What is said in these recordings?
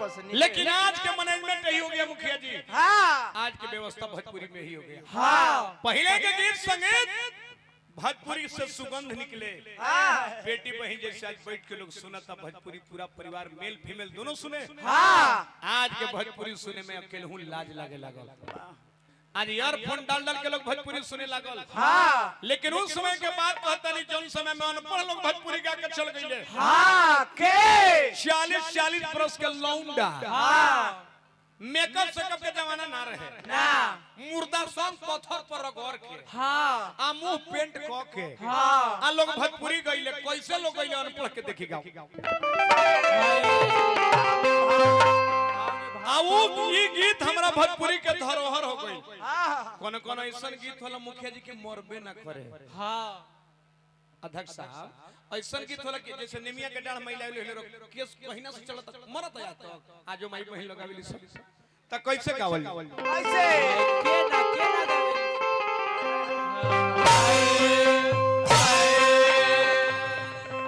आपस में। लेकिन आज के मैनेजमेंट यही हो गया मुखिया जी। हाँ आज की व्यवस्था भोजपुरी में ही हो गया। हाँ पहले के गीत संगीत भोजपुरी से सुगंध निकले। हाँ बेटी बहन जैसे आज बैठ के लोग सुनता भोजपुरी, पूरा परिवार मेल फीमेल दोनों सुने। हाँ आज के भोजपुरी सुने में अकेले हूँ लाज लागे लागल। आज ईयरफोन डाल डाल के लोग भोजपुरी सुने लागल। हाँ लेकिन उस समय के बात कहता नहीं, जौन समय में अनपढ़ लोग भोजपुरी गा के चल गए। हाँ के 40 बरस के लौंडा, हाँ मेकअप सेकअप के जमाना ना रहे ना मुर्दा सॉन्ग पत्थर पर रगड़ के हाँ आ मुंह पेंट क के हाँ आ लोग भोजपुरी गइले। कैसे लोग गइले अनपढ़ के देखी गाओ। आ वो ई गीत हमरा भोजपुरी के धरोहर हो गई। कोन कोन ऐसा गीत होला मुखिया जी के मरबे ना करे। हाँ अध्यक्ष साहब ऐसा गीत होला कि जैसे निमिया के डाढ़ मैला ले केस महीना से चलत मरत या तो आजो माई बहन लगावेली सब त कैसे गावल ऐसे के ना गावे।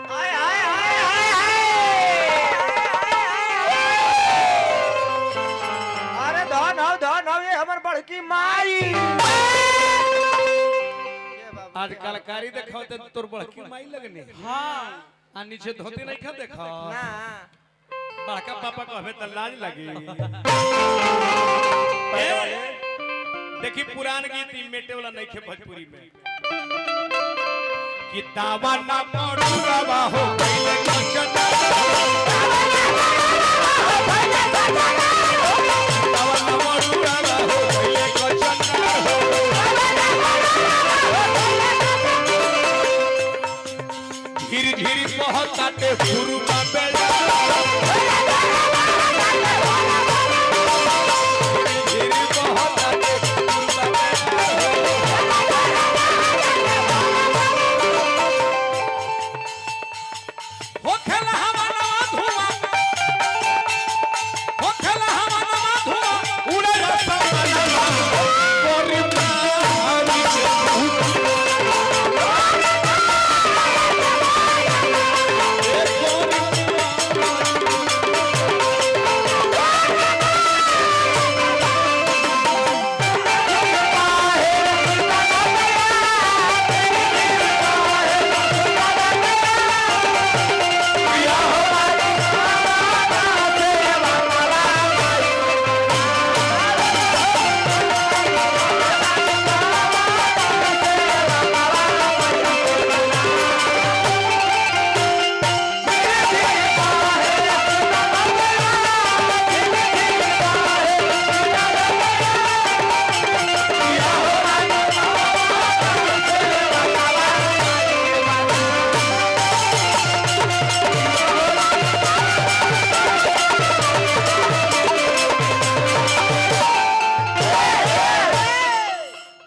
हाय हाय हाय हाय अरे धन हो ये हमर बड़की माई। आज कलाकारी देखो तो तोर बड़की माई लगने। हाँ आ नीचे धोती नहीं खा देखो ना बड़का पापा कहबे त लाज लगी। देखी पुरान गीत ई मेटे वाला नहीं खे भोजपुरी में। किताबा ना पढ़ुआ हो गइले कचना धीरे धीरे बहुत आते गुरु का बेड़ा धीरे बहुत आते गुरु का हो खेला हमारा धुआं हो खेला हमारा धुआं उड़े रास्ता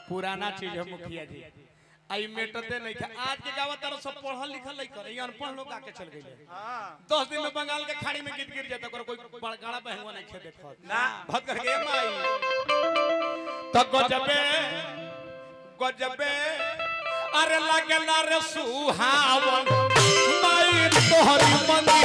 पुराना चीज है मुखिया जी। आई मेटते नहीं थे। आज के गावा तारा सब पढ़ल लिखल नहीं करे, अनपढ़ लोग आके चल गए। 10 दिन में बंगाल के खाड़ी में गीत गिर जाता, कोई गाना बहंगवा नहीं खे देखो ना भत करके माई तो गजबे गजबे अरे लागला रे सुहावन माई तोहरी मंदिर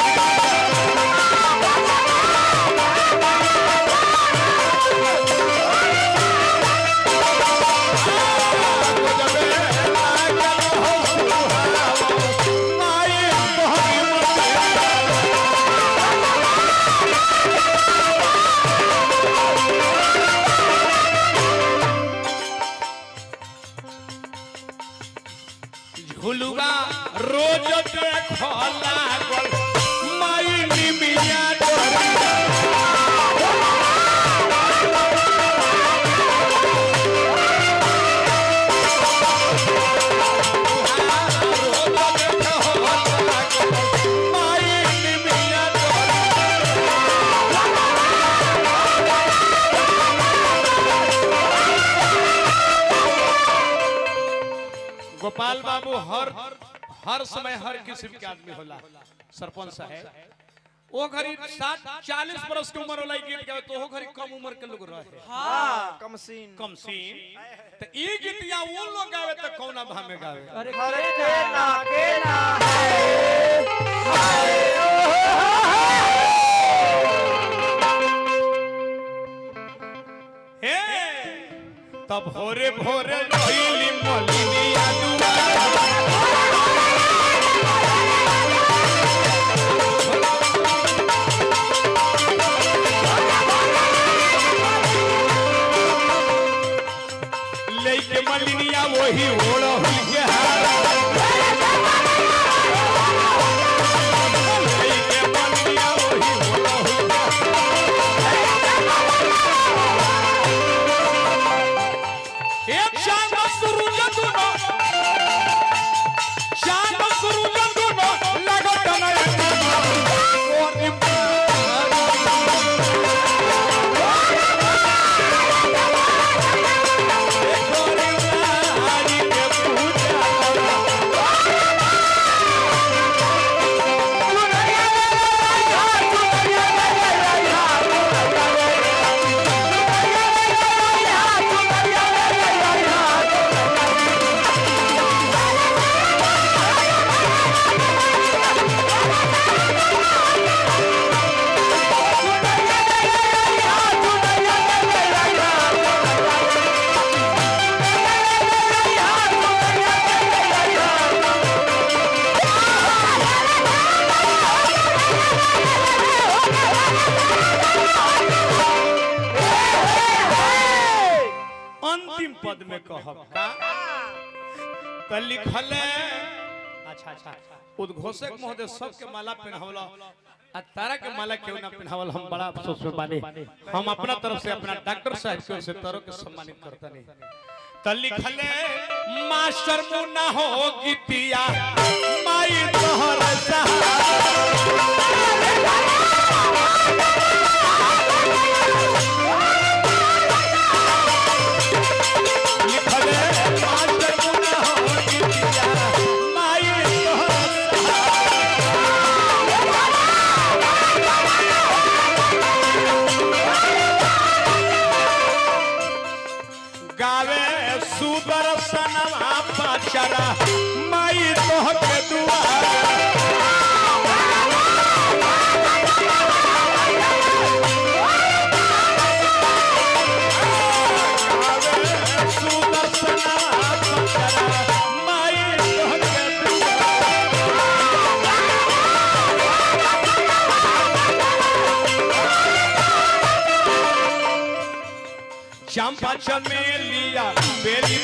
झुलुआ रोज देखो लागल माई निमिया गोपाल बाबू हर समय हर किस्म के आदमी होला। सरपंच साहब ओ घरी 40 बरस के उम्र होला गीत गावे तो ओ घरी कम उम्र के लोग रहे। हाँ कम सीन तो ई गीत या वो लोग गावे तो कौना भाव में गावे। अरे केना है हाय तब भोरे भोरे रोइली मलिनिया दुआर लेके मलिनिया वही ओढ़ के हार लेके मलिनिया वही ओढ़ एक चांद सूरज दुनो लगत नहीं अंतिम पद में कहब का त लिखल अच्छा उद्घोषक महोदय सबके माला पहनावला आ तारा के माला क्यों ना पहनावल हम बड़ा अफसोस में बानी हम अपना तरफ से अपना डॉक्टर साहब के से तरह के सम्मानित करता नहीं त लिखल मास्टर मुन्ना हो गीतिया माई तोहर गावे सुदर्शनवा पाचरा माई तोहके दुआर चंपा चमेलिया बेली